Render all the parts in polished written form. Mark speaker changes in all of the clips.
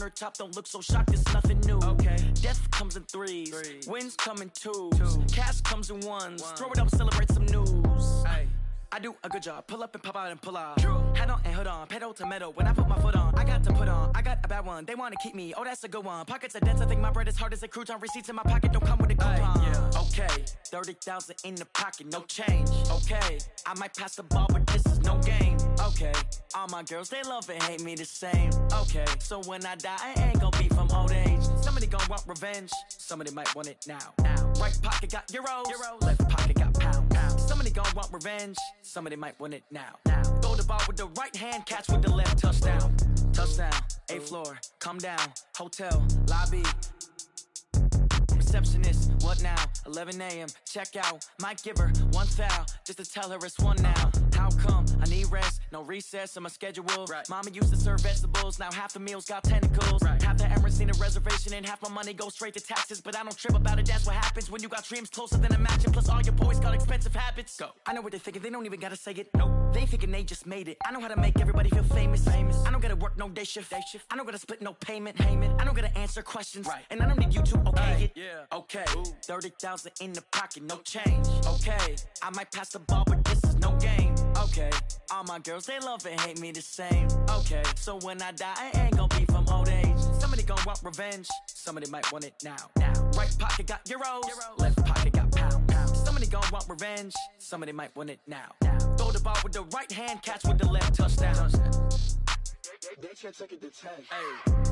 Speaker 1: her top, don't look so shocked, it's nothing new. Okay. Death comes in threes. Wins come in twos. Cash comes in ones. Throw it up, celebrate some news. Ay. I do a good job, pull up and pop out and pull off. Hat on and hood on, pedal to metal. When I put my foot on, I got to put on. I got a bad one, they wanna keep me, oh that's a good one. Pockets are dense, I think my bread is hard as a crouton. Receipts in my pocket don't come with a coupon. Yeah. Okay, 30,000 in the pocket, no change. Okay, I might pass the ball, but this is no game. Okay, all my girls, they love and hate me the same. Okay, so when I die, I ain't gonna be from old age. Somebody gon' want revenge, somebody might want it now. Right pocket got euros, left pocket got pounds. Somebody gon' want revenge, somebody might want it now. Throw the ball with the right hand, catch with the left, touchdown. Touchdown, 8th floor, come down, hotel, lobby. Receptionist, what now? 11 a.m., check out. Might give her one foul, just to tell her it's one now. How come? I need rest, no recess in my schedule. Right. Mama used to serve vegetables, now half the meals got tentacles. Right. Half the Emirates need a reservation and half my money goes straight to taxes. But I don't trip about it, that's what happens when you got dreams closer than a match. And plus all your boys got expensive habits. Go. I know what they're thinking, they don't even gotta say it. Nope. They ain't thinking they just made it. I know how to make everybody feel famous. I don't gotta work no day shift. I don't gotta split no payment. I don't gotta answer questions. Right. And I don't need you to okay it. Yeah. Okay, 30,000 in the pocket, no change. Okay, I might pass the ball, but this is no game. Okay, all my girls, they love and hate me the same. Okay, so when I die, I ain't gonna be from old age. Somebody gon' want revenge, somebody might want it now. Right pocket got euros, left pocket got pounds. Somebody gon' want revenge, somebody might want it now. Throw the ball with the right hand, catch with the left, touchdown.
Speaker 2: They can't take it to 10.
Speaker 1: Hey.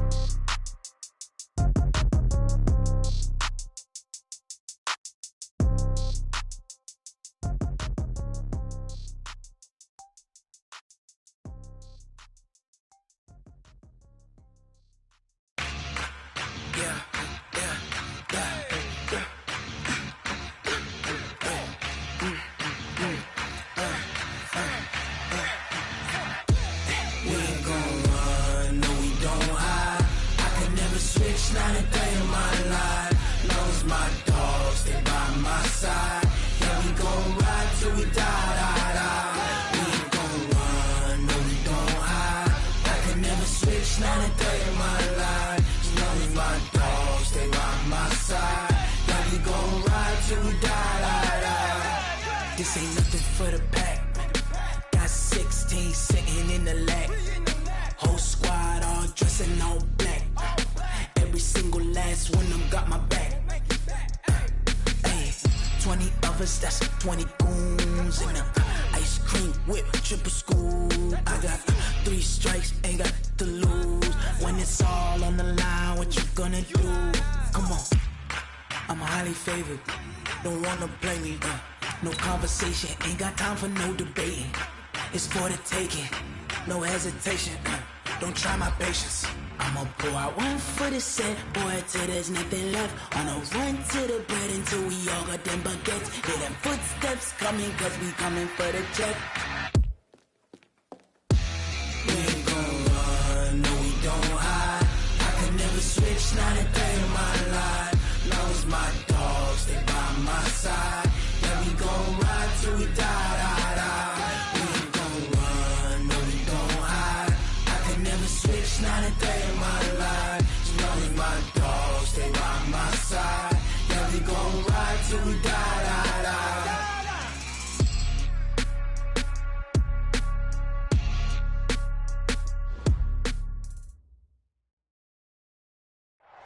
Speaker 3: Not a day in my life, knows my dogs, they by my side. Yeah, we gon' ride till we die. We ain't gon' run, no we don't hide. I can never switch, not a day in my life. Knows my dogs, they by my side. Yeah, we gon' ride till we die. This ain't nothing for the pack. Got 16 sitting in the lap. Whole squad all dressing all black. Every single last one of them got my back. Hey, 20 of us, that's 20 goons. And the ice cream whip, triple scoop. I got 3 strikes, ain't got to lose. When it's all on the line, what you gonna do? Come on, I'm highly favored. Don't wanna play me, no conversation. Ain't got time for no debating. It's for the taking, no hesitation. Don't try my patience. I'ma pour out one for the set, boy, till there's nothing left. On a run to the bread until we all got them baguettes. Hear them footsteps coming, cause we coming for the check. We ain't gon' run, no we don't hide. I can never switch, not a day in my life. Knows my dogs, they by my side. Yeah, we gon' ride till we die. We ain't gon' run, no we don't hide. I can never switch, not a day in my life. Knows my dogs, they by my side. Yeah, we gon' ride till we die.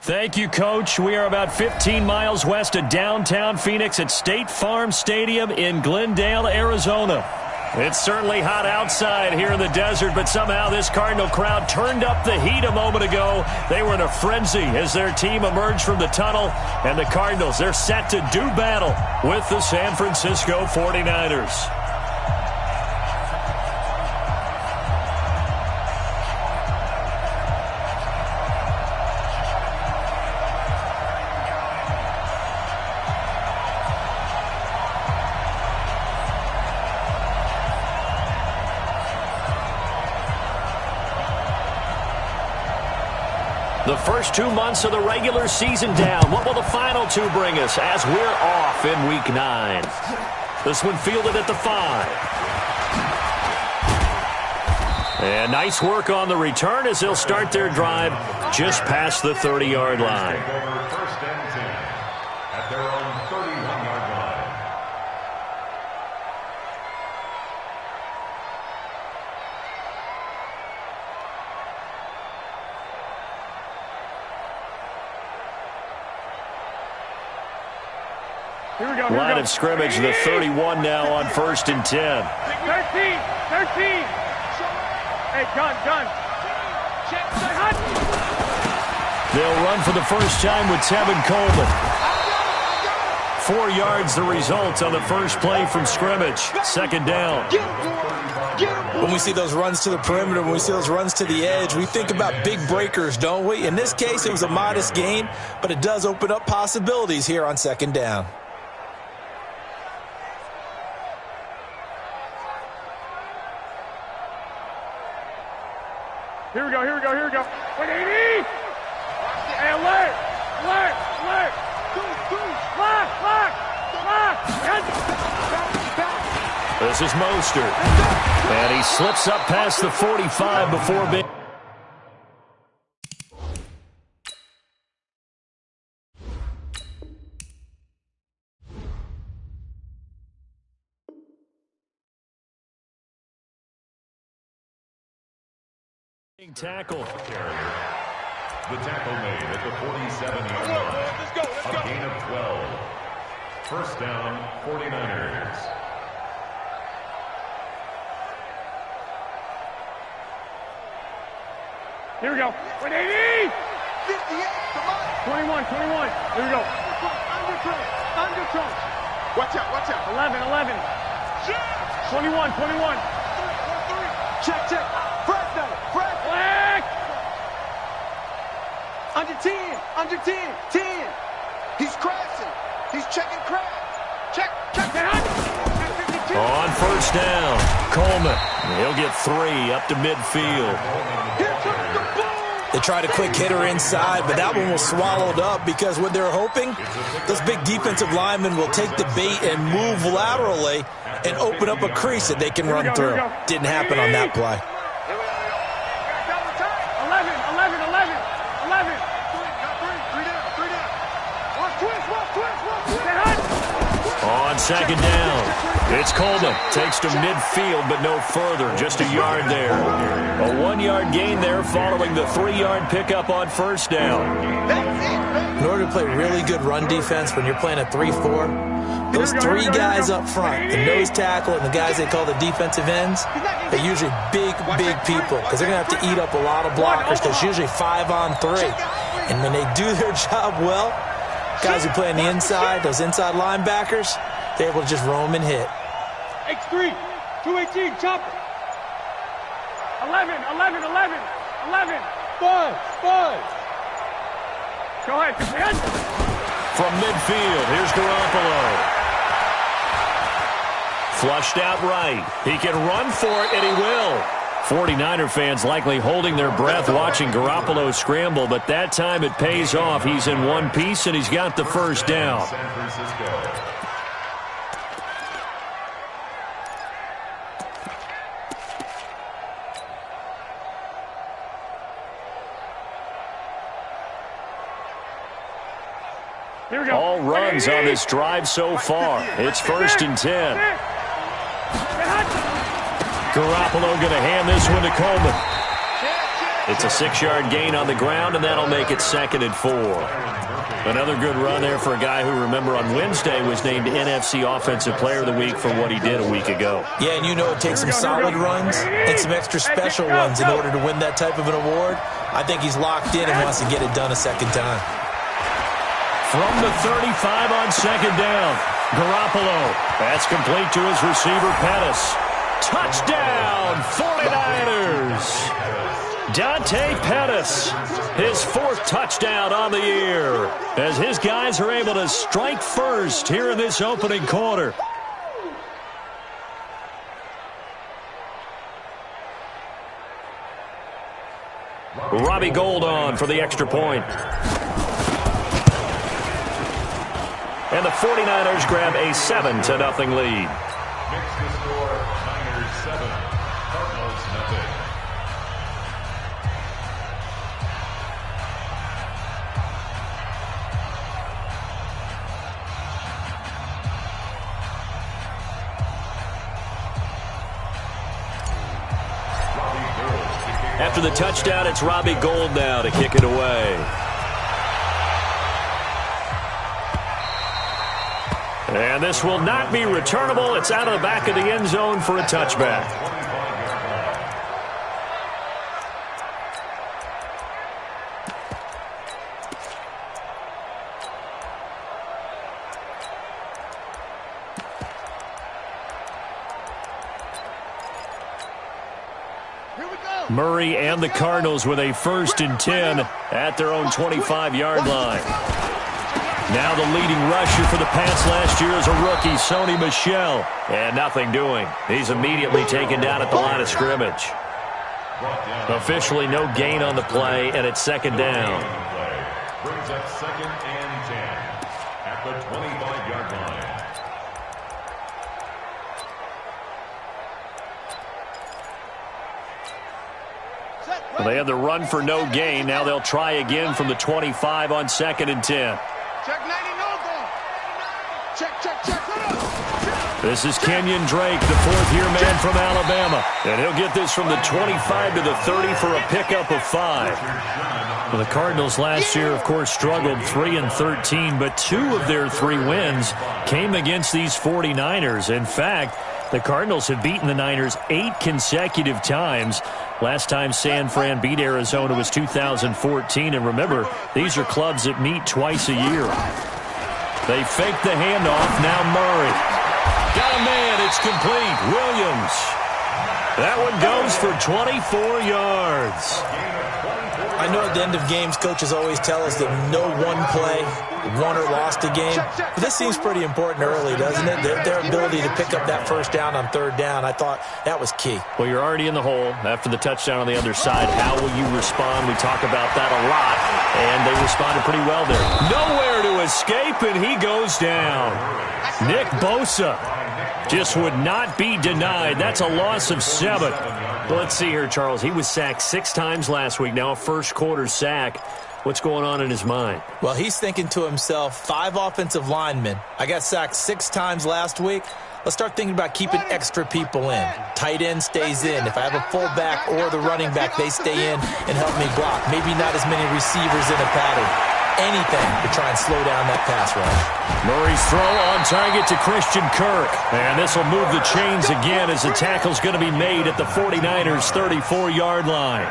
Speaker 4: Thank you, Coach. We are about 15 miles west of downtown Phoenix at State Farm Stadium in Glendale, Arizona. It's certainly hot outside here in the desert, but somehow this Cardinal crowd turned up the heat a moment ago. They were in a frenzy as their team emerged from the tunnel, and the Cardinals, they're set to do battle with the San Francisco 49ers. The first 2 months of the regular season down. What will the final 2 bring us as we're off in Week 9? This one fielded at the 5. And nice work on the return as they'll start their drive just past the 30-yard line.
Speaker 5: First and 10 at their own 31-yard line.
Speaker 6: Here we go.
Speaker 4: Line of scrimmage, the 31 now on 1st and 10.
Speaker 6: 13. Hey, gun.
Speaker 4: They'll run for the first time with Tevin Coleman. 4 yards the result on the first play from scrimmage. 2nd down.
Speaker 7: When we see those runs to the perimeter, when we see those runs to the edge, we think about big breakers, don't we? In this case, it was a modest gain, but it does open up possibilities here on 2nd down.
Speaker 6: Here we go. 180. Hey, alert.
Speaker 4: This is Mostert. And he slips up past the 45 before being... tackle.
Speaker 5: The tackle made at the 47-yard line.
Speaker 6: Let's go.
Speaker 5: A gain of 12. First down, 49ers.
Speaker 6: Here we go. 180.
Speaker 2: 58, come on.
Speaker 6: 21. Here we go.
Speaker 2: Under control. Watch out.
Speaker 6: 11. 21.
Speaker 2: Check. Fresh.
Speaker 6: Black.
Speaker 2: Under 10. He's crashing. He's checking crash. Check.
Speaker 4: On 1st down, Coleman. He'll get 3 up to midfield.
Speaker 2: Here comes the ball.
Speaker 7: They tried a quick hitter inside, but that one was swallowed up because what they're hoping, those big defensive linemen will take the bait and move laterally and open up a crease that they can run through. Didn't happen on that play.
Speaker 6: 11.
Speaker 4: On 2nd down, it's Coleman. Takes to midfield, but no further. Just a yard there. A 1-yard gain there following the 3-yard pickup on 1st down.
Speaker 7: In order to play really good run defense when you're playing a 3-4, those 3 guys up front, the nose tackle and the guys they call the defensive ends, they're usually big people because they're going to have to eat up a lot of blockers because it's usually 5-on-3. And when they do their job well, guys who play on the inside, those inside linebackers, they're able to just roam and hit.
Speaker 6: X3, 218, chop. 11. Buzz. Go ahead.
Speaker 4: From midfield, here's Garoppolo. Flushed out right. He can run for it, and he will. 49er fans likely holding their breath watching Garoppolo scramble, but that time it pays off. He's in one piece, and he's got the first down.
Speaker 5: San Francisco.
Speaker 6: Here we go.
Speaker 4: All runs on this drive so far. It's 1st and 10. Garoppolo going to hand this one to Coleman. It's a 6-yard gain on the ground, and that'll make it 2nd and 4. Another good run there for a guy who, remember, on Wednesday was named NFC Offensive Player of the Week for what he did a week ago.
Speaker 7: Yeah, and you know it takes some solid runs and some extra special ones in order to win that type of an award. I think he's locked in and wants to get it done a second time.
Speaker 4: From the 35 on 2nd down, Garoppolo. That's complete to his receiver, Pettis. Touchdown, 49ers! Dante Pettis, his 4th touchdown on the year, as his guys are able to strike first here in this opening quarter. Robbie Gould on for the extra point. And the 49ers grab a 7-0 lead.
Speaker 5: Makes the score Niners 7, Cardinals nothing.
Speaker 4: After the touchdown, it's Robbie Gould now to kick it away. And this will not be returnable. It's out of the back of the end zone for a touchback. Murray and the Cardinals with a 1st and 10 at their own 25-yard line. Now the leading rusher for the Pats last year is a rookie, Sony Michel. And nothing doing. He's immediately taken down at the line of scrimmage. Officially no gain on the play, and it's 2nd down.
Speaker 5: Brings up 2nd and 10 at the 25-yard line.
Speaker 4: Well, they had the run for no gain. Now they'll try again from the 25 on 2nd and 10.
Speaker 2: Check 90, no goal. Check.
Speaker 4: This is Kenyon Drake, the 4th-year man from Alabama. And he'll get this from the 25 to the 30 for a pickup of 5. Well, the Cardinals last year, of course, struggled 3-13, but 2 of their 3 wins came against these 49ers. In fact, the Cardinals have beaten the Niners 8 consecutive times. Last time San Fran beat Arizona was 2014. And remember, these are clubs that meet twice a year. They fake the handoff. Now Murray. Got a man. It's complete. Williams. That one goes for 24 yards.
Speaker 7: I know at the end of games, coaches always tell us that no one play won or lost a game. But this seems pretty important early, doesn't it? Their ability to pick up that 1st down on 3rd down, I thought that was key.
Speaker 4: Well, you're already in the hole after the touchdown on the other side. How will you respond? We talk about that a lot, and they responded pretty well there. Nowhere to escape, and he goes down. Nick Bosa just would not be denied. That's a loss of 7. Well, let's see here, Charles. He was sacked 6 times last week. Now a first-quarter sack. What's going on in his mind?
Speaker 7: Well, he's thinking to himself, 5 offensive linemen. I got sacked 6 times last week. Let's start thinking about keeping extra people in. Tight end stays in. If I have a fullback or the running back, they stay in and help me block. Maybe not as many receivers in a pattern. Anything to try and slow down that pass rush.
Speaker 4: Murray's throw on target to Christian Kirk. And this will move the chains again as the tackle's going to be made at the 49ers' 34-yard line.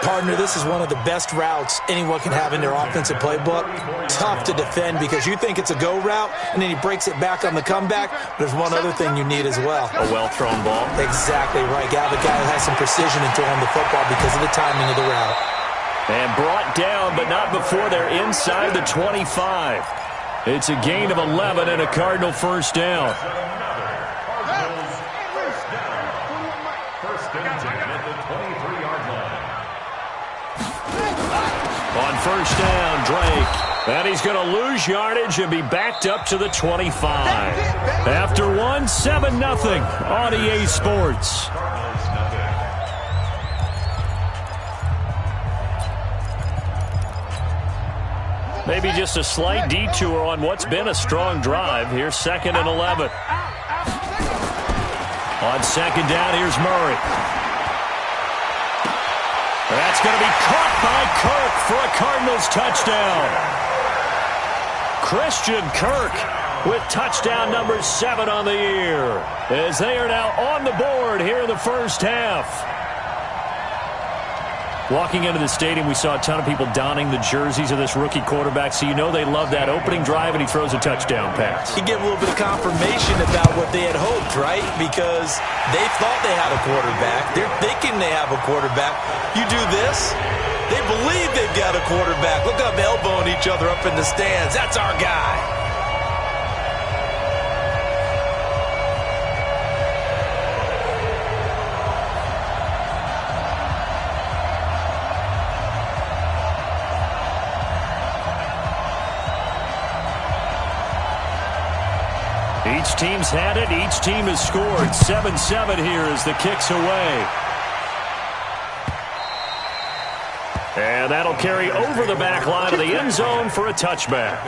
Speaker 7: Partner, this is one of the best routes anyone can have in their offensive playbook. Tough to defend because you think it's a go route, and then he breaks it back on the comeback. There's one other thing you need as well.
Speaker 4: A well-thrown ball. Exactly
Speaker 7: right. You have a guy who has some precision in throwing the football because of the timing of the route.
Speaker 4: And brought down, but not before they're inside the 25. It's a gain of 11 and a Cardinal 1st down. On 1st down, Drake. And he's going to lose yardage and be backed up to the 25. After 7-0 on EA Sports. Maybe just a slight detour on what's been a strong drive. Here's 2nd and 11. On 2nd down, here's Murray. That's going to be caught by Kirk for a Cardinals touchdown. Christian Kirk with touchdown number 7 on the year, as they are now on the board here in the 1st half. Walking into the stadium, we saw a ton of people donning the jerseys of this rookie quarterback, so you know they love that opening drive, and he throws a touchdown pass.
Speaker 7: He gave a little bit of confirmation about what they had hoped, right? Because they thought they had a quarterback. They're thinking they have a quarterback. You do this, they believe they've got a quarterback. Look up, elbowing each other up in the stands. That's our guy.
Speaker 4: Each team's had it. Each team has scored. 7-7 here as the kick's away. And that'll carry over the back line of the end zone for a touchback.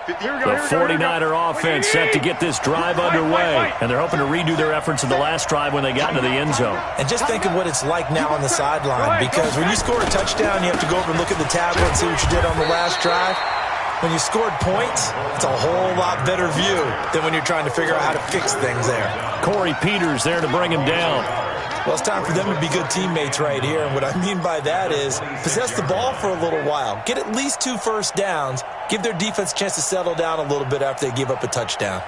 Speaker 4: The 49er offense set to get this drive underway, and they're hoping to redo their efforts in the last drive when they got into the end zone.
Speaker 7: And just think of what it's like now on the sideline, because when you score a touchdown, you have to go over and look at the tablet and see what you did on the last drive. When you scored points, it's a whole lot better view than when you're trying to figure out how to fix things there.
Speaker 4: Corey Peters there to bring him down.
Speaker 7: Well, it's time for them to be good teammates right here. And what I mean by that is possess the ball for a little while. Get at least 2 first downs. Give their defense a chance to settle down a little bit after they give up a touchdown.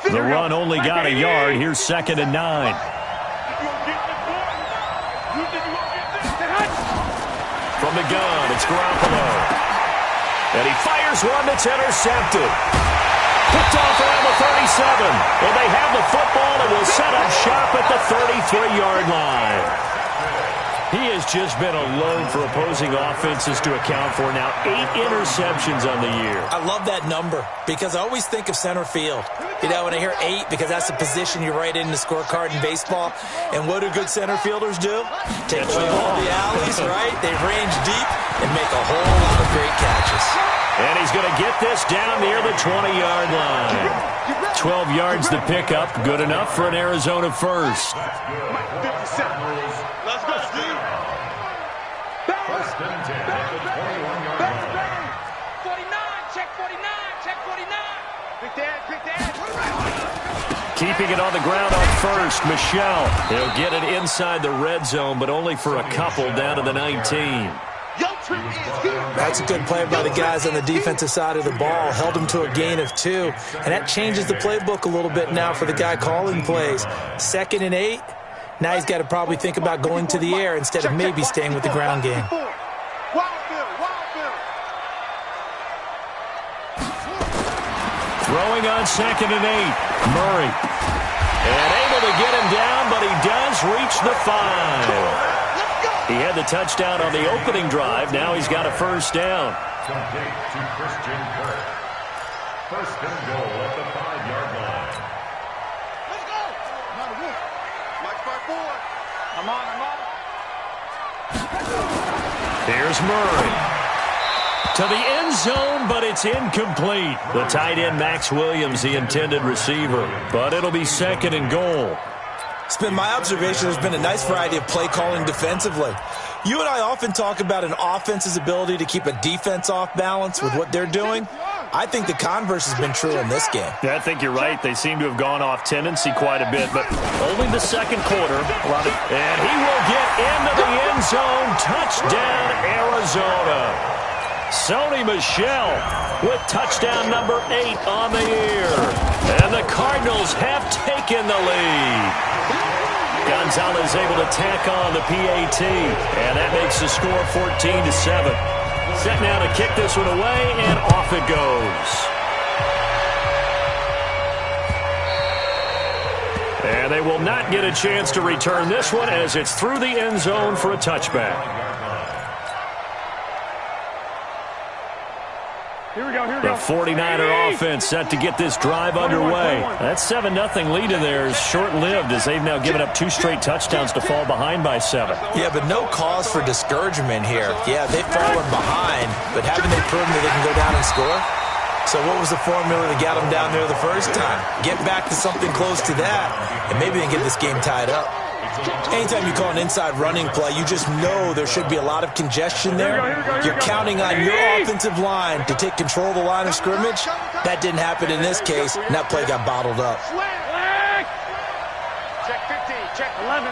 Speaker 4: The run only got a yard. Here's 2nd and 9. From the gun, it's Garoppolo. And he fires one that's intercepted. Picked off around the 37. And they have the football and will set up shop at the 33-yard line. He has just been a load for opposing offenses to account for. Now 8 interceptions on the year.
Speaker 7: I love that number because I always think of center field. You know, when I hear 8, because that's the position you write in the scorecard in baseball. And what do good center fielders do? Take away all the alleys, right? They range deep and make a whole lot of great catches.
Speaker 4: And he's going to get this down near the 20-yard line. 12 yards to pick up. Good enough for an Arizona first.
Speaker 2: Let's go, Steve.
Speaker 5: First and 10 at the 21-yard line.
Speaker 2: 49, check 49, check 49. Big dad,
Speaker 4: Keeping it on the ground on first, Michelle. He'll get it inside the red zone, but only for a couple down to the 19.
Speaker 7: That's a good play by the guys on the defensive side of the ball. Held him to a gain of 2. And that changes the playbook a little bit now for the guy calling plays. 2nd and 8. Now he's got to probably think about going to the air instead of maybe staying with the ground game.
Speaker 4: Throwing on 2nd and 8. Murray. And able to get him down, but he does reach the 5. He had the touchdown on the opening drive. Now he's got a first down.
Speaker 5: Complete to Christian Kirk. First and goal at the 5-yard line.
Speaker 2: Let's go. Mike 5-4. I'm on.
Speaker 4: Here's Murray. To the end zone, but it's incomplete. The tight end, Max Williams, the intended receiver. But it'll be 2nd and goal.
Speaker 7: It's been my observation there's been a nice variety of play calling defensively. You and I often talk about an offense's ability to keep a defense off balance with what they're doing. I think the converse has been true in this game.
Speaker 4: Yeah, I think you're right. They seem to have gone off tendency quite a bit, but only the second quarter. And he will get into the end zone. Touchdown, Arizona. Sony Michel with touchdown number 8 on the year. And the Cardinals have taken the lead. Gonzalez able to tack on the PAT. And that makes the score 14-7. Set now to kick this one away, and off it goes. And they will not get a chance to return this one as it's through the end zone for a touchback. The 49er offense set to get this drive underway. That 7-0 lead in there is short-lived as they've now given up 2 straight touchdowns to fall behind by 7.
Speaker 7: Yeah, but no cause for discouragement here. Yeah, they've fallen behind, but haven't they proven that they can go down and score? So what was the formula that got them down there the first time? Get back to something close to that, and maybe they can get this game tied up. Anytime you call an inside running play, you just know there should be a lot of congestion there. You're counting on your offensive line to take control of the line of scrimmage. That didn't happen in this case, and that play got bottled up.
Speaker 2: Check 15, check 11.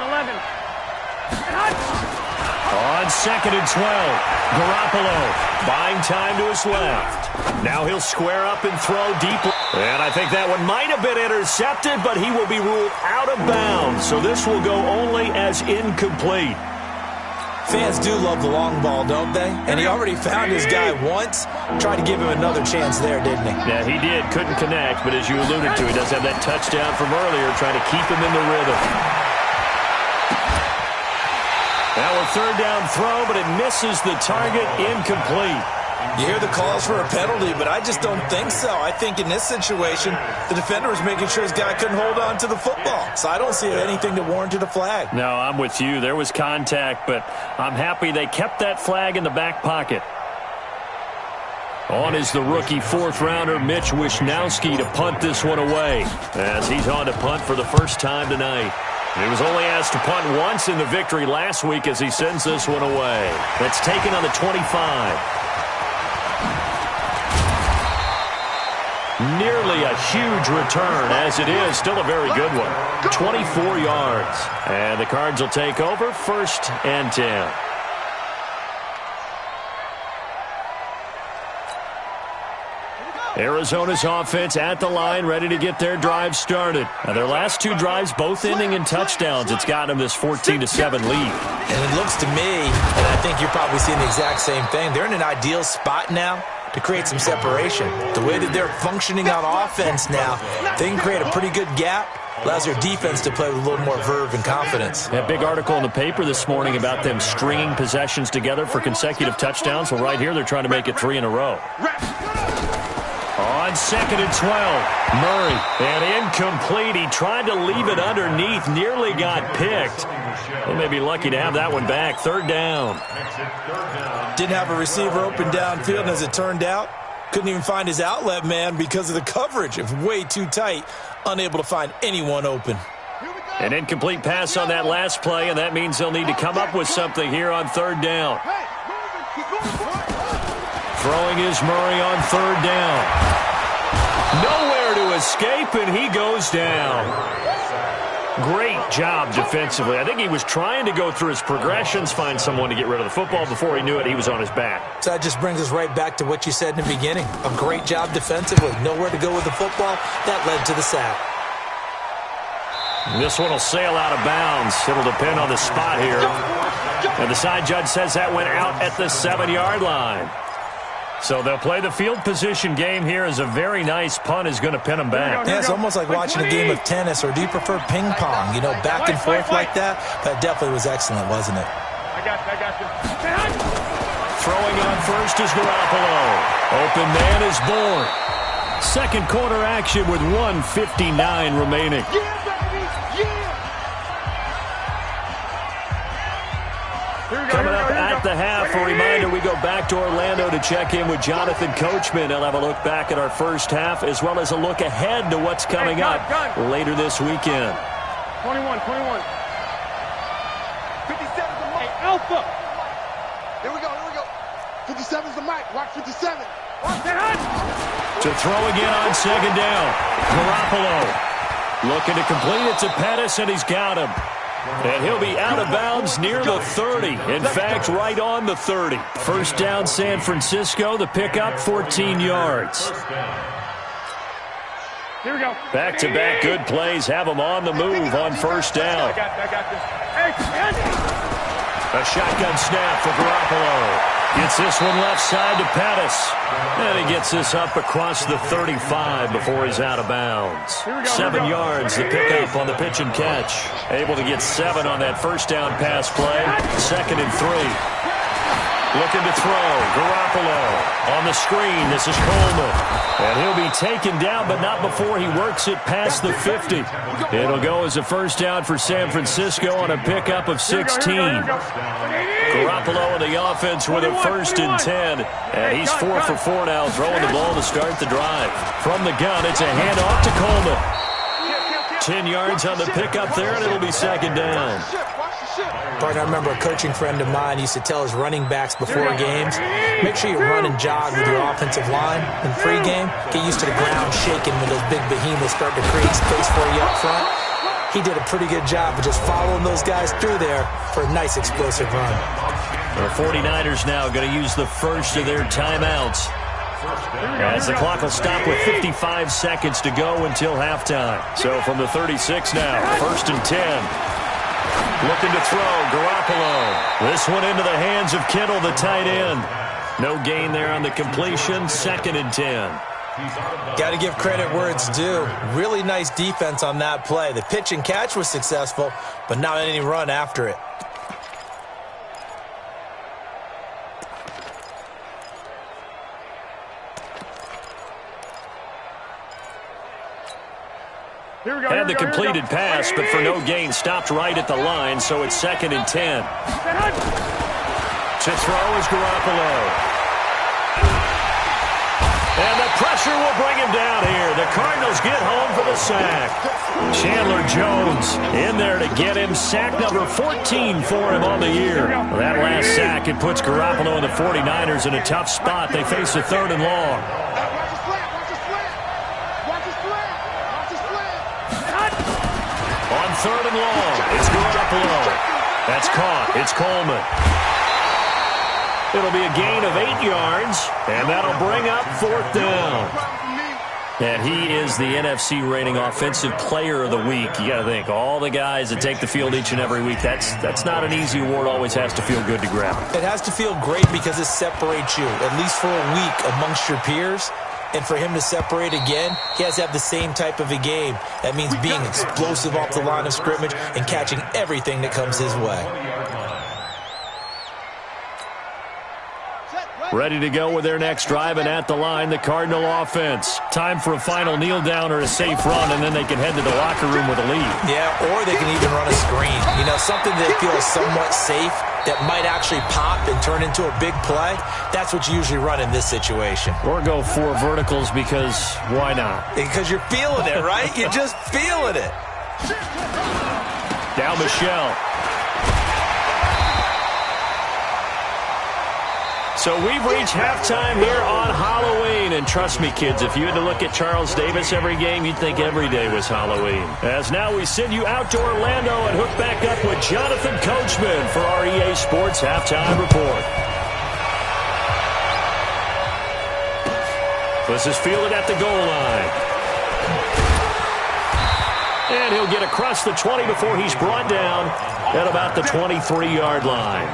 Speaker 4: On 2nd and 12, Garoppolo buying time to his left. Now he'll square up and throw deep. And I think that one might have been intercepted, but he will be ruled out of bounds. So this will go only as incomplete.
Speaker 7: Fans do love the long ball, don't they? And he already found his guy once. Tried to give him another chance there, didn't he?
Speaker 4: Yeah, he did. Couldn't connect, but as you alluded to, he does have that touchdown from earlier, trying to keep him in the rhythm. Now a 3rd down throw, but it misses the target, incomplete.
Speaker 7: You hear the calls for a penalty, but I just don't think so. I think in this situation, the defender was making sure his guy couldn't hold on to the football. So I don't see anything that warranted a flag.
Speaker 4: No, I'm with you. There was contact, but I'm happy they kept that flag in the back pocket. On is the rookie fourth-rounder, Mitch Wishnowski, to punt this one away, as he's on to punt for the first time tonight. He was only asked to punt once in the victory last week as he sends this one away. That's taken on the 25. Nearly a huge return, as it is. Still a very good one. 24 yards. And the Cards will take over, 1st and 10. Arizona's offense at the line, ready to get their drive started. Now, their last 2 drives, both ending in touchdowns. It's got them this 14-7 lead.
Speaker 7: And it looks to me, and I think you're probably seeing the exact same thing, they're in an ideal spot now to create some separation. The way that they're functioning on offense now, they can create a pretty good gap. Allows their defense to play with a little more verve and confidence.
Speaker 4: That big article in the paper this morning about them stringing possessions together for consecutive touchdowns. Well, right here, they're trying to make it 3 in a row. On 2nd and 12, Murray, and incomplete. He tried to leave it underneath, nearly got picked. They may be lucky to have that one back. 3rd down.
Speaker 7: Didn't have a receiver open downfield, and as it turned out, couldn't even find his outlet man because of the coverage. It was way too tight, unable to find anyone open.
Speaker 4: An incomplete pass on that last play, and that means they'll need to come up with something here on 3rd down. Throwing is Murray on 3rd down. Nowhere to escape, and he goes down. Great job defensively. I think he was trying to go through his progressions, find someone to get rid of the football. Before he knew it, he was on his back.
Speaker 7: So that just brings us right back to what you said in the beginning. A great job defensively. Nowhere to go with the football. That led to the sack.
Speaker 4: This one will sail out of bounds. It'll depend on the spot here. And the side judge says that went out at the 7-yard line. So they'll play the field position game here as a very nice punt is going to pin them back.
Speaker 7: Yeah, it's almost like watching a game of tennis, or do you prefer ping pong? You know, back and forth like that? That definitely was excellent, wasn't it?
Speaker 6: I got you.
Speaker 4: Throwing on first is Garoppolo. Open man is born. Second quarter action with 1:59 remaining. Coming up at the half, a reminder, we go back to Orlando to check in with Jonathan Coachman. He'll have a look back at our first half as well as a look ahead to what's coming up later this weekend.
Speaker 6: 21. 57's the mic. Alpha. Here we go. 57's the mic. Watch 57.
Speaker 4: To throw again on 2nd down. Garoppolo looking to complete it to Pettis, and he's got him. And he'll be out of bounds near the 30. In fact, right on the 30. First down, San Francisco. The pickup, 14 yards.
Speaker 6: Here we go.
Speaker 4: Back-to-back good plays have them on the move on first down.
Speaker 6: I got this.
Speaker 4: A shotgun snap for Garoppolo. Gets this one left side to Pettis. And he gets this up across the 35 before he's out of bounds. 7 yards, the pickup on the pitch and catch. Able to get 7 on that first down pass play. 2nd and 3. Looking to throw. Garoppolo on the screen. This is Coleman. And he'll be taken down, but not before he works it past the 50. It'll go as a first down for San Francisco on a pickup of 16. Garoppolo in the offense with a 1st and 10. And he's 4 for 4 now, throwing the ball to start the drive. From the gun, it's a handoff to Coleman. 10 yards on the pickup there, and it'll be 2nd down.
Speaker 7: Partner, I remember a coaching friend of mine used to tell his running backs before games, make sure you run and jog with your offensive line in pregame. Get used to the ground shaking when those big behemoths start to create space for you up front. He did a pretty good job of just following those guys through there for a nice explosive run.
Speaker 4: The 49ers now going to use the first of their timeouts, as the clock will stop with 55 seconds to go until halftime. So from the 36 now, 1st and 10. Looking to throw, Garoppolo. This one into the hands of Kittle, the tight end. No gain there on the completion, 2nd and 10.
Speaker 7: Got to give credit where it's due. Really nice defense on that play. The pitch and catch was successful, but not any run after it.
Speaker 4: Had the completed pass, but for no gain, stopped right at the line, so it's 2nd and 10. To throw is Garoppolo. And the pressure will bring him down here. The Cardinals get home for the sack. Chandler Jones in there to get him. Sack number 14 for him on the year. That last sack, it puts Garoppolo and the 49ers in a tough spot. They face a 3rd and long. On 3rd and long, it's Garoppolo. That's caught. It's Coleman. It'll be a gain of 8 yards, and that'll bring up 4th down. And he is the NFC rating offensive player of the week. You got to think, all the guys that take the field each and every week, that's not an easy award. Always has to feel good to grab.
Speaker 7: It has to feel great because it separates you, at least for a week, amongst your peers. And for him to separate again, he has to have the same type of a game. That means being explosive off the line of scrimmage and catching everything that comes his way.
Speaker 4: Ready to go with their next drive, and at the line, the Cardinal offense. Time for a final kneel down or a safe run, and then they can head to the locker room with a lead.
Speaker 7: Yeah, or they can even run a screen. You know, something that feels somewhat safe that might actually pop and turn into a big play. That's what you usually run in this situation.
Speaker 4: Or go 4 verticals because why not?
Speaker 7: Because you're feeling it, right? You're just feeling it.
Speaker 4: Now Michelle. So we've reached halftime here on Halloween. And trust me, kids, if you had to look at Charles Davis every game, you'd think every day was Halloween. As now we send you out to Orlando and hook back up with Jonathan Coachman for our EA Sports Halftime Report. This is fielded at the goal line. And he'll get across the 20 before he's brought down at about the 23-yard line.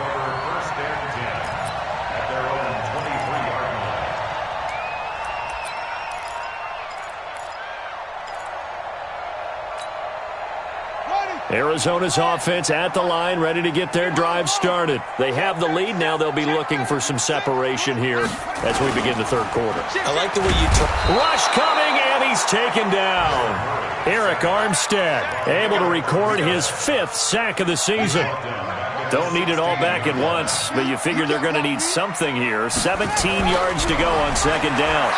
Speaker 4: Arizona's offense at the line, ready to get their drive started. They have the lead. Now they'll be looking for some separation here as we begin the 3rd quarter.
Speaker 7: I like the way you took.
Speaker 4: Rush coming, and he's taken down. Eric Armstead able to record his 5th sack of the season. Don't need it all back at once, but you figure they're going to need something here. 17 yards to go on 2nd down.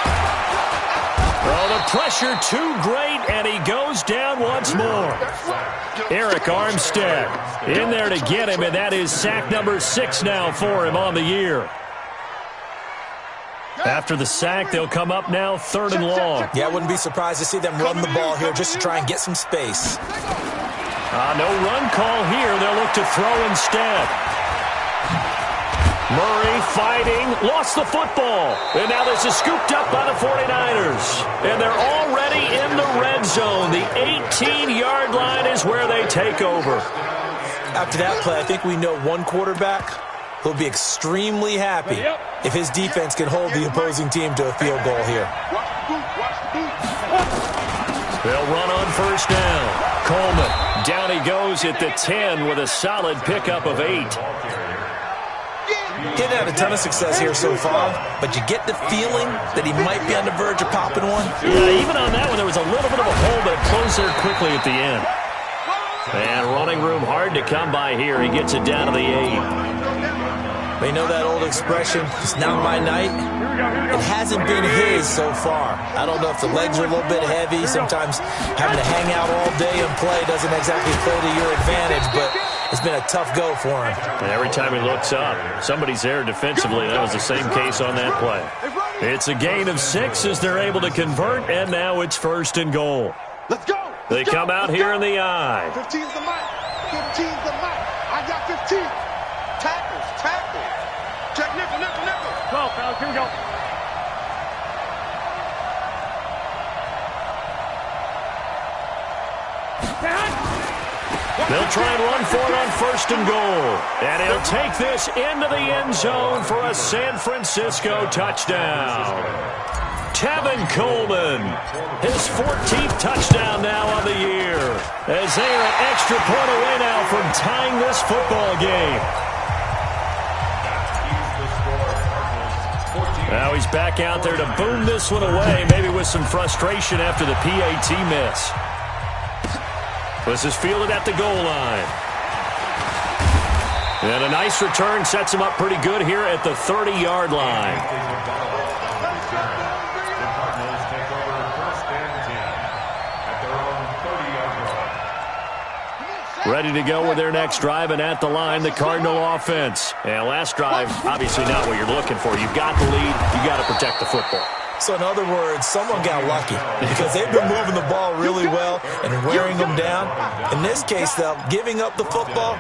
Speaker 4: Oh, the pressure too great, and he goes down once more. Eric Armstead in there to get him, and that is sack number 6 now for him on the year. After the sack, they'll come up now 3rd and long.
Speaker 7: Yeah, I wouldn't be surprised to see them run the ball here just to try and get some space.
Speaker 4: No run call here. They'll look to throw instead. Murray fighting, lost the football. And now this is scooped up by the 49ers. And they're already in the red zone. The 18-yard line is where they take over.
Speaker 7: After that play, I think we know one quarterback who'll be extremely happy if his defense can hold the opposing team to a field goal here.
Speaker 4: They'll run on 1st down. Coleman, down he goes at the 10 with a solid pickup of 8.
Speaker 7: He hasn't had a ton of success here so far, but you get the feeling that he might be on the verge of popping one.
Speaker 4: Yeah, even on that one, there was a little bit of a hole, but it closed there quickly at the end. And running room hard to come by here. He gets it down to the 8.
Speaker 7: They know that old expression, it's not my night. It hasn't been his so far. I don't know if the legs are a little bit heavy. Sometimes having to hang out all day and play doesn't exactly play to your advantage, but it's been a tough go for him.
Speaker 4: And every time he looks up, somebody's there defensively. That was the same case on that play. It's a gain of 6 as they're able to convert, and now it's 1st and goal.
Speaker 6: Let's go.
Speaker 4: They come out here in the I.
Speaker 6: 15's the mic. 15's the mic. I got 15. Tackles. Check nickel. Go, fellas. Here we go.
Speaker 4: They'll try and run for it on 1st and goal. And he'll take this into the end zone for a San Francisco touchdown. Tevin Coleman, his 14th touchdown now on the year. As they are an extra point away now from tying this football game. Now he's back out there to boom this one away, maybe with some frustration after the PAT miss. This is fielded at the goal line. And a nice return sets him up pretty good here at the 30-yard line. Ready to go with their next drive, and at the line, the Cardinal offense. And last drive, obviously not what you're looking for. You've got the lead. You've got to protect the football.
Speaker 7: So in other words, someone got lucky because they've been moving the ball really well and wearing them down. In this case, though, giving up the football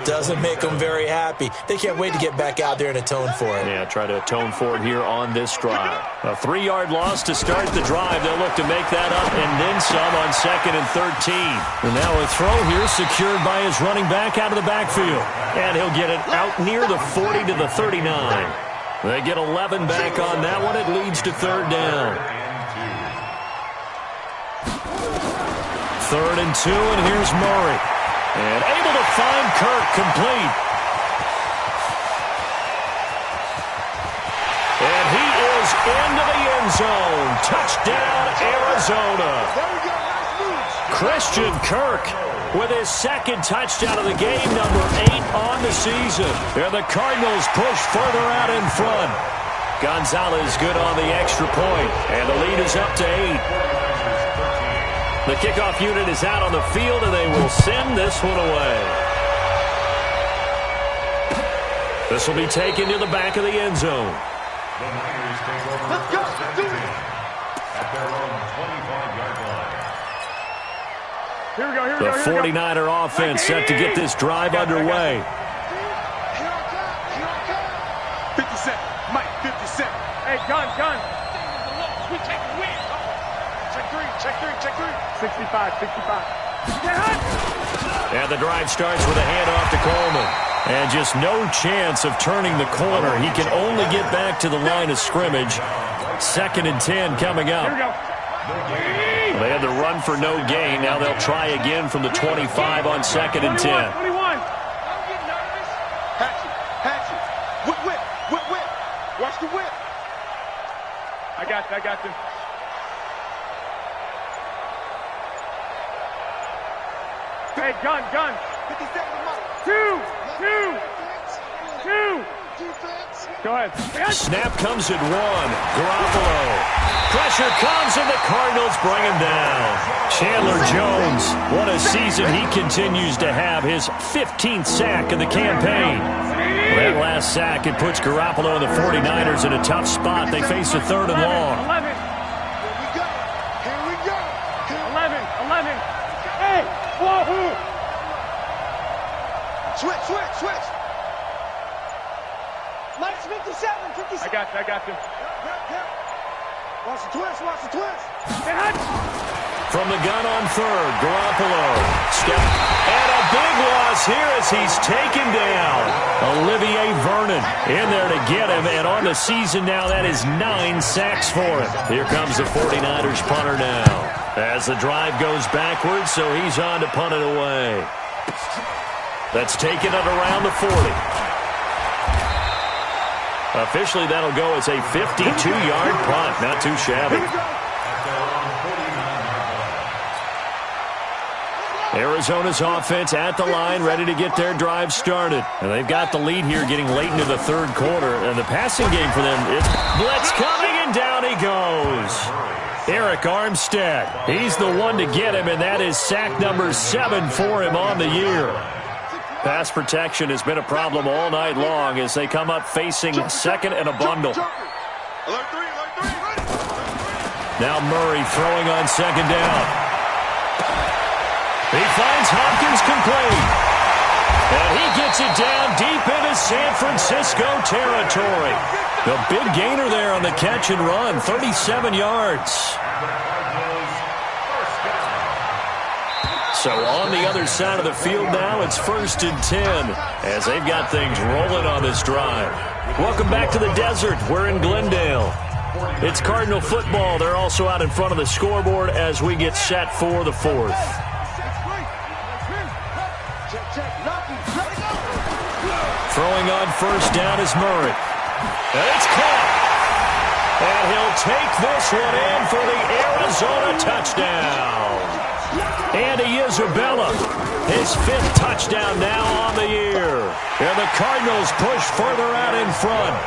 Speaker 7: doesn't make them very happy. They can't wait to get back out there and atone for it.
Speaker 4: Yeah, try to atone for it here on this drive. A 3-yard loss to start the drive. They'll look to make that up and then some on 2nd and 13. And now a throw here secured by his running back out of the backfield. And he'll get it out near the 40 to the 39. They get 11 back on that one. It leads to 3rd down. 3rd and 2, and here's Murray. And able to find Kirk complete. And he is into the end zone. Touchdown, Arizona. Christian Kirk with his 2nd touchdown of the game, number 8 on the season. And the Cardinals push further out in front. Gonzalez good on the extra point, and the lead is up to 8. The kickoff unit is out on the field, and they will send this one away. This will be taken to the back of the end zone.
Speaker 5: The Niners take over at their own 25-yard line.
Speaker 2: Here we go, here we
Speaker 4: The
Speaker 2: go, here we go.
Speaker 4: 49er offense set to get this drive underway.
Speaker 2: 50 seconds. Mike, 50 seconds. Hey, gun. We take a win. Check three. 65.
Speaker 4: And the drive starts with a handoff to Coleman. And just no chance of turning the corner. He can only get back to the line of scrimmage. 2nd and 10 coming up.
Speaker 2: Here we go.
Speaker 4: They had the run for no gain. Now they'll try again from the 25 on 2nd and 10.
Speaker 2: 21. Hatchet. Whip. Watch the whip. I got you. Hey, gun. 50 seconds. Two. Go ahead.
Speaker 4: Snap comes at 1. Garoppolo. Pressure comes, and the Cardinals bring him down. Chandler Jones, what a season he continues to have. His 15th sack of the campaign. That last sack, it puts Garoppolo and the 49ers in a tough spot. They face a 3rd and long.
Speaker 2: 11. Here we go. 11. Hey, whoa. Switch. Mike's 57. I got you. Watch the twist.
Speaker 4: From the gun on 3rd, Garoppolo. And a big loss here as he's taken down. Olivier Vernon in there to get him. And on the season now, that is 9 sacks for him. Here comes the 49ers punter now. As the drive goes backwards, so he's on to punt it away. That's taken at around the 40. Officially, that'll go as a 52-yard punt. Not too shabby. Arizona's offense at the line, ready to get their drive started. And they've got the lead here getting late into the 3rd quarter. And the passing game for them is blitz coming, and down he goes. Eric Armstead, he's the one to get him, and that is sack number 7 for him on the year. Pass protection has been a problem all night long as they come up facing 2nd and a bundle. Now Murray throwing on 2nd down. He finds Hopkins complete. And he gets it down deep into San Francisco territory. The big gainer there on the catch and run, 37 yards. So on the other side of the field now, it's 1st and 10 as they've got things rolling on this drive. Welcome back to the desert. We're in Glendale. It's Cardinal football. They're also out in front of the scoreboard as we get set for the 4th. Throwing on 1st down is Murray. And it's caught. And he'll take this one in for the Arizona touchdown. And he is Isabella. His 5th touchdown now on the year. And the Cardinals push further out in front.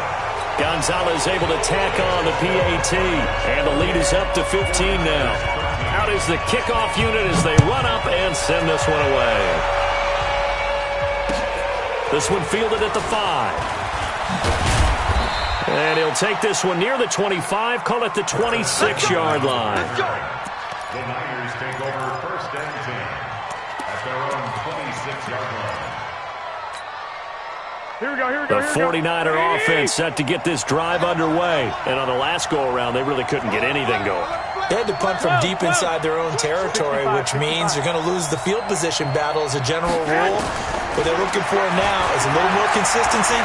Speaker 4: Gonzalez able to tack on the PAT. And the lead is up to 15 now. Out is the kickoff unit as they run up and send this one away. This one fielded at the 5. And he'll take this one near the 25, call it the 26-yard line.
Speaker 5: The Niners take over 1st and 10 at their own 26-yard line.
Speaker 2: Here we go.
Speaker 4: The 49er offense set to get this drive underway. And on the last go-around, they really couldn't get anything going.
Speaker 7: They had to punt from deep inside their own territory, which means you're going to lose the field position battle as a general rule. What they're looking for now is a little more consistency.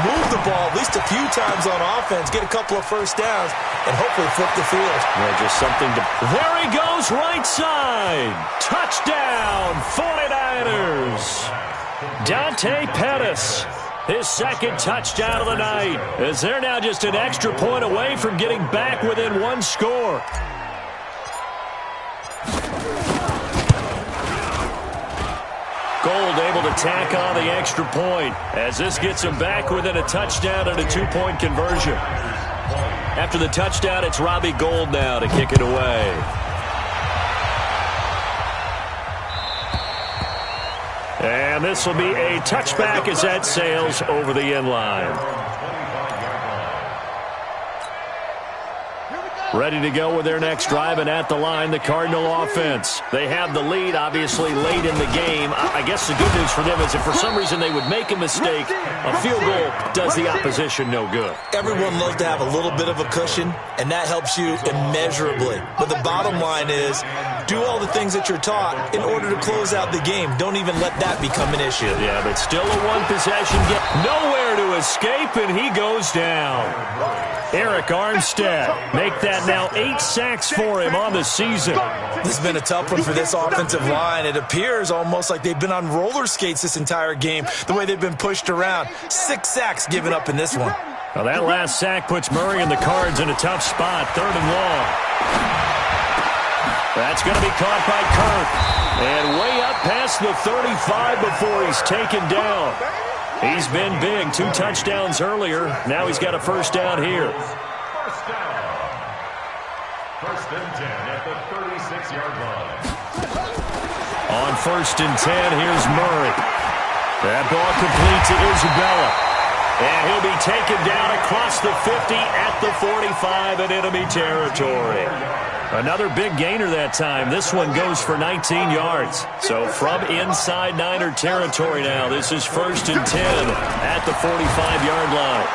Speaker 7: Move the ball at least a few times on offense, get a couple of first downs, and hopefully flip the field.
Speaker 4: Yeah, just something to... There he goes, right side. Touchdown, 49ers. Dante Pettis, his 2nd touchdown of the night, as they're now just an extra point away from getting back within 1 score. Gold able to tack on the extra point as this gets him back within a touchdown and a 2-point conversion. After the touchdown, it's Robbie Gould now to kick it away. And this will be a touchback as that sails over the end line. Ready to go with their next drive, and at the line, the Cardinal offense. They have the lead, obviously, late in the game. I guess the good news for them is if for some reason they would make a mistake, a field goal does the opposition no good.
Speaker 7: Everyone loves to have a little bit of a cushion, and that helps you immeasurably. But the bottom line is, do all the things that you're taught in order to close out the game. Don't even let that become an issue.
Speaker 4: Yeah, but still a one-possession game. Nowhere to escape, and he goes down. Eric Armstead, make that now 8 sacks for him on the season.
Speaker 7: This has been a tough one for this offensive line. It appears almost like they've been on roller skates this entire game, the way they've been pushed around. 6 sacks given up in this one.
Speaker 4: Well, that last sack puts Murray and the Cards in a tough spot, 3rd and long. That's going to be caught by Kirk. And way up past the 35 before he's taken down. He's been big, 2 touchdowns earlier. Now he's got a first down here.
Speaker 5: First down. 1st and 10 at the 36-yard line.
Speaker 4: On 1st and 10, here's Murray. That ball complete to Isabella. And he'll be taken down across the 50 at the 45 in enemy territory. Another big gainer that time. This one goes for 19 yards. So from inside Niner territory now, this is 1st and 10 at the 45-yard line.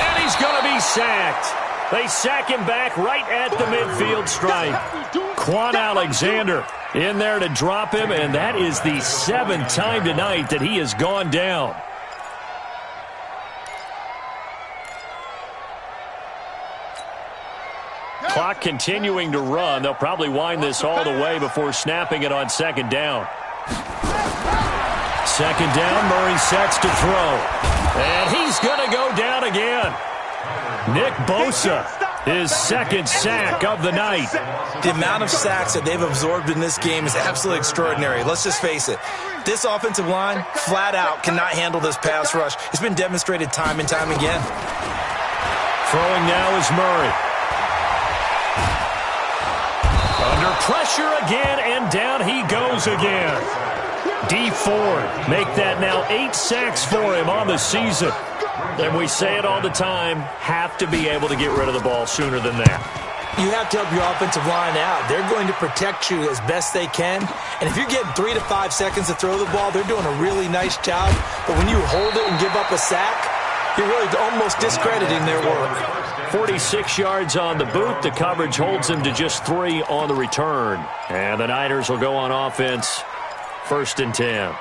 Speaker 4: And he's going to be sacked. They sack him back right at the midfield stripe. Quan Alexander in there to drop him, and that is the 7th time tonight that he has gone down. Clock continuing to run. They'll probably wind this all the way before snapping it on 2nd down. 2nd down, Murray sets to throw. And he's going to go down again. Nick Bosa, his 2nd sack of the night.
Speaker 7: The amount of sacks that they've absorbed in this game is absolutely extraordinary. Let's just face it. This offensive line, flat out, cannot handle this pass rush. It's been demonstrated time and time again.
Speaker 4: Throwing now is Murray. Under pressure again, and down he goes again. D Ford make that now 8 sacks for him on the season. And we say it all the time, have to be able to get rid of the ball sooner than that.
Speaker 7: You have to help your offensive line out. They're going to protect you as best they can. And if you're getting 3 to 5 seconds to throw the ball, they're doing a really nice job. But when you hold it and give up a sack, you're really almost discrediting their work.
Speaker 4: 46 yards on the boot. The coverage holds him to just 3 on the return. And the Niners will go on offense. 1st and 10.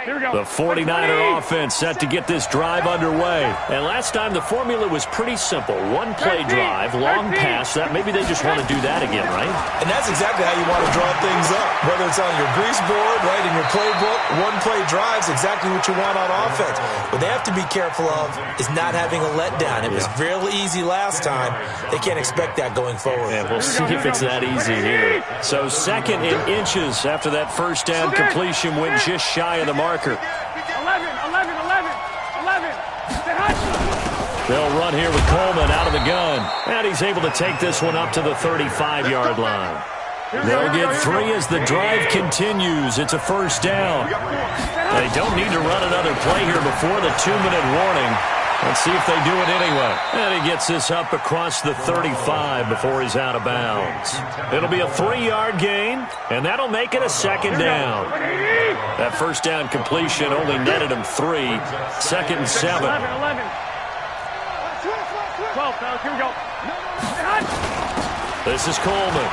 Speaker 4: The 49er offense set to get this drive underway. And last time the formula was pretty simple. One play drive, long pass. That maybe they just want to do that again, right?
Speaker 7: And that's exactly how you want to draw things up. Whether it's on your grease board, right, in your playbook, one play drive's exactly what you want on offense. What they have to be careful of is not having a letdown. It was real easy last time. They can't expect that going forward.
Speaker 4: And we'll see if it's that easy here. So second in inches after that first down completion went just shy of the marker.
Speaker 2: 11.
Speaker 4: They'll run here with Coleman out of the gun. And he's able to take this one up to the 35-yard line. They'll get 3 as the drive continues. It's a first down. They don't need to run another play here before the 2-minute warning. Let's see if they do it anyway. And he gets this up across the 35 before he's out of bounds. It'll be a 3-yard gain, and that'll make it a second down. That first down completion only netted him 3. Second and 7.
Speaker 2: 11. 12, fellas, here we go.
Speaker 4: This is Coleman.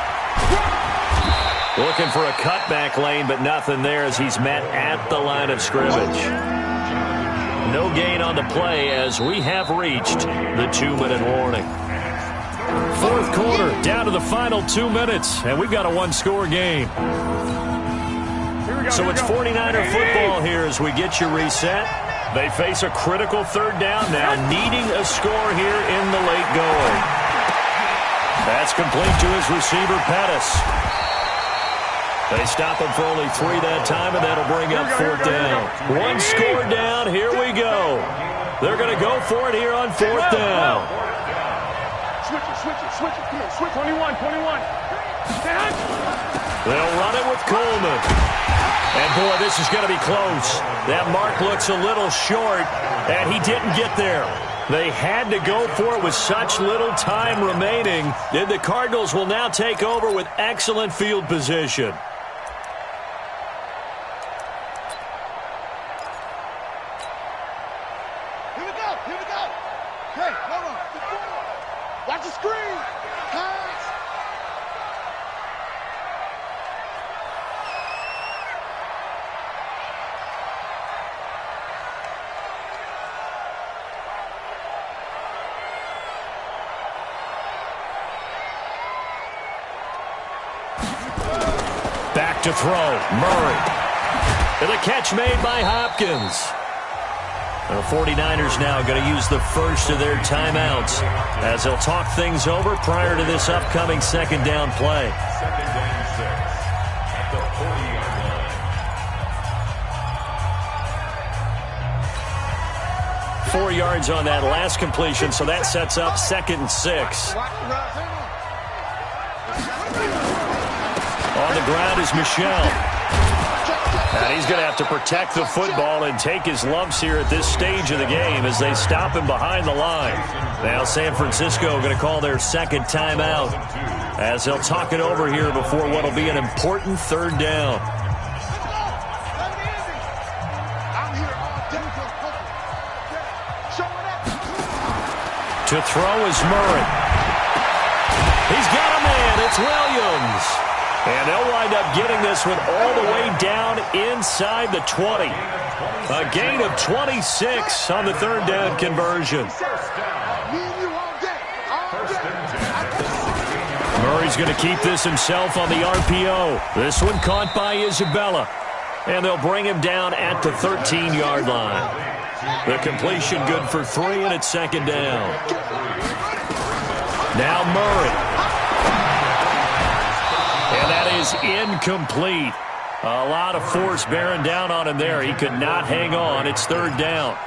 Speaker 4: Looking for a cutback lane, but nothing there as he's met at the line of scrimmage. No gain on the play as we have reached the 2-minute warning. Fourth quarter, down to the final 2 minutes, and we've got a one-score game. So it's 49er football here as we get you reset. They face a critical third down now, needing a score here in the late going. That's complete to his receiver, Pettis. They stop him for only 3 that time, and that'll bring up fourth down. One score down. Here we go. They're going to go for it here on fourth down.
Speaker 2: Switch it. Come on, switch. 21.
Speaker 4: They'll run it with Coleman. And, boy, this is going to be close. That mark looks a little short, and he didn't get there. They had to go for it with such little time remaining. And the Cardinals will now take over with excellent field position.
Speaker 6: Here we go. Hey, hold on. Watch the screen. Pass.
Speaker 4: Back to throw. Murray. And a catch made by Hopkins. The 49ers now going to use the first of their timeouts as they'll talk things over prior to this upcoming second down play.
Speaker 5: Second down 6 at the 40-yard line.
Speaker 4: 4 yards on that last completion, so that sets up second and 6. On the ground is Michel. And he's going to have to protect the football and take his lumps here at this stage of the game as they stop him behind the line. Now San Francisco going to call their second timeout as they'll talk it over here before what will be an important third down. To throw is Murray. He's got a man. It's Williams. And they'll wind up getting this one all the way down inside the 20. A gain of 26 on the third down conversion. Murray's going to keep this himself on the RPO. This one caught by Isabella. And they'll bring him down at the 13-yard line. The completion good for 3, and it's second down. Now Murray. And that is incomplete. A lot of force bearing down on him there. He could not hang on. It's third down.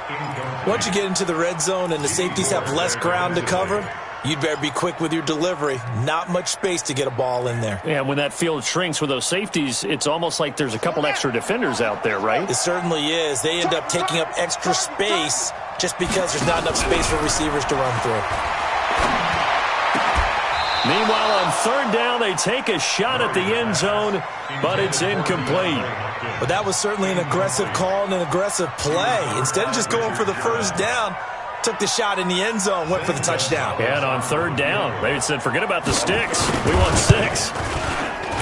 Speaker 7: Once you get into the red zone and the safeties have less ground to cover, you'd better be quick with your delivery. Not much space to get a ball in there.
Speaker 4: Yeah, when that field shrinks with those safeties, it's almost like there's a couple extra defenders out there, right?
Speaker 7: It certainly is. They end up taking up extra space just because there's not enough space for receivers to run through.
Speaker 4: Meanwhile, on third down, they take a shot at the end zone, but it's incomplete.
Speaker 7: But that was certainly an aggressive call and an aggressive play. Instead of just going for the first down, took the shot in the end zone, went for the touchdown.
Speaker 4: And on third down, they said, forget about the sticks. We want 6.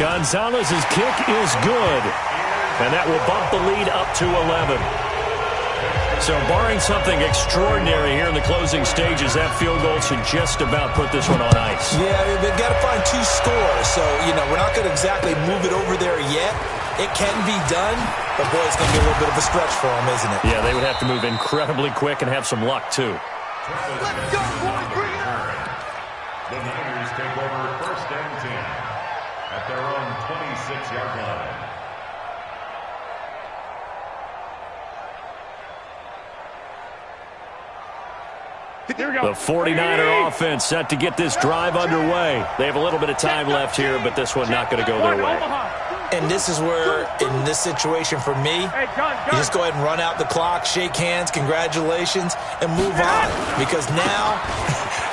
Speaker 4: Gonzalez's kick is good. And that will bump the lead up to 11. So barring something extraordinary here in the closing stages, that field goal should just about put this one on ice.
Speaker 7: Yeah, they've got to find 2 scores. So, we're not going to exactly move it over there yet. It can be done, but, boy, it's going to be a little bit of a stretch for them, isn't it?
Speaker 4: Yeah, they would have to move incredibly quick and have some luck, too.
Speaker 6: Let's go, boys. Bring it on.
Speaker 5: The Niners take over 1st and 10 at their own 26-yard line.
Speaker 4: The 49er offense set to get this drive underway. They have a little bit of time left here, but this one not going to go their way.
Speaker 7: And this is where, in this situation for me, you just go ahead and run out the clock, shake hands, congratulations, and move on. Because now,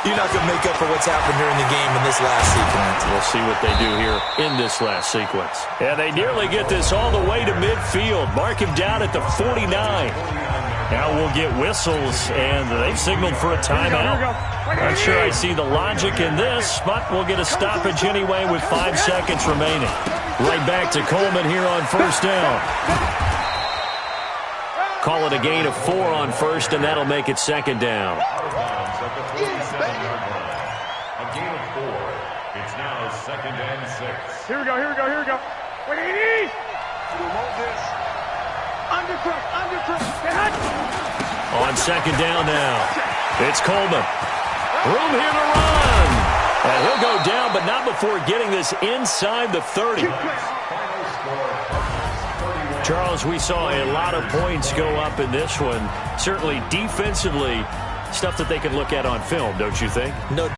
Speaker 7: you're not going to make up for what's happened during the game in this last sequence.
Speaker 4: We'll see what they do here in this last sequence. Yeah, they nearly get this all the way to midfield. Mark him down at the 49. Now we'll get whistles, and they've signaled for a timeout. Not sure I see the logic in this, but we'll get a stoppage anyway with 5 seconds remaining. Right back to Coleman here on 1st down. Call it a gain of 4 on 1st, and that'll make it 2nd down.
Speaker 5: Out of bounds at the 47-yard line. A gain of 4. It's now 2nd and 6.
Speaker 2: Here we go. Wait, easy.
Speaker 6: We want this.
Speaker 2: Undercut.
Speaker 4: On 2nd down now. It's Coleman. Room here to run. And he'll go down, but not before getting this inside the 30. Charles, we saw a lot of points go up in this one. Certainly defensively, stuff that they can look at on film, don't you think?
Speaker 7: No